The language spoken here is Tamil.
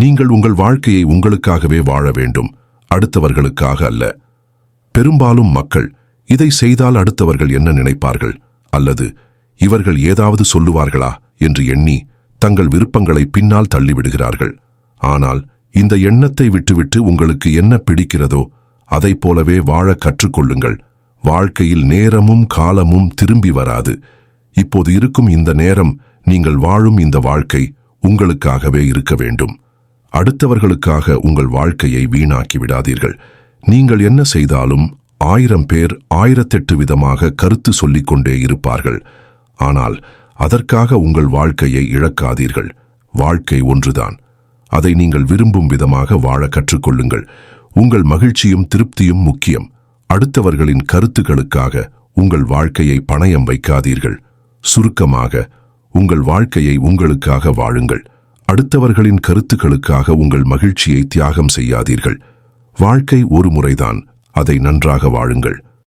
நீங்கள் உங்கள் வாழ்க்கையை உங்களுக்காகவே வாழ வேண்டும், அடுத்தவர்களுக்காக அல்ல. பெரும்பாலும் மக்கள் இதை செய்தால் அடுத்தவர்கள் என்ன நினைப்பார்கள், அல்லது இவர்கள் ஏதாவது சொல்லுவார்களா என்று எண்ணி தங்கள் விருப்பங்களை பின்னால் தள்ளிவிடுகிறார்கள். ஆனால் இந்த எண்ணத்தை விட்டுவிட்டு உங்களுக்கு என்ன பிடிக்கிறதோ அதைப் போலவே வாழ கற்றுக்கொள்ளுங்கள். வாழ்க்கையில் நேரமும் காலமும் திரும்பி வராது. இப்போது இருக்கும் இந்த நேரம், நீங்கள் வாழும் இந்த வாழ்க்கை உங்களுக்காகவே இருக்க வேண்டும். அடுத்தவர்களுக்காக உங்கள் வாழ்க்கையை வீணாக்கி விடாதீர்கள். நீங்கள் என்ன செய்தாலும் 1000 பேர் 1008 விதமாக கருத்து சொல்லிக்கொண்டே இருப்பார்கள். ஆனால் அதற்காக உங்கள் வாழ்க்கையை இழக்காதீர்கள். வாழ்க்கை ஒன்றுதான். அதை நீங்கள் விரும்பும் விதமாக வாழ கற்றுக்கொள்ளுங்கள். உங்கள் மகிழ்ச்சியும் திருப்தியும் முக்கியம். அடுத்தவர்களின் கருத்துக்களுக்காக உங்கள் வாழ்க்கையை பணயம் வைக்காதீர்கள். சுருக்கமாக, உங்கள் வாழ்க்கையை உங்களுக்காக வாழுங்கள். அடுத்தவர்களின் கருத்துக்களுக்காக உங்கள் மகிழ்ச்சியை தியாகம் செய்யாதீர்கள். வாழ்க்கை ஒரு முறைதான், அதை நன்றாக வாழுங்கள்.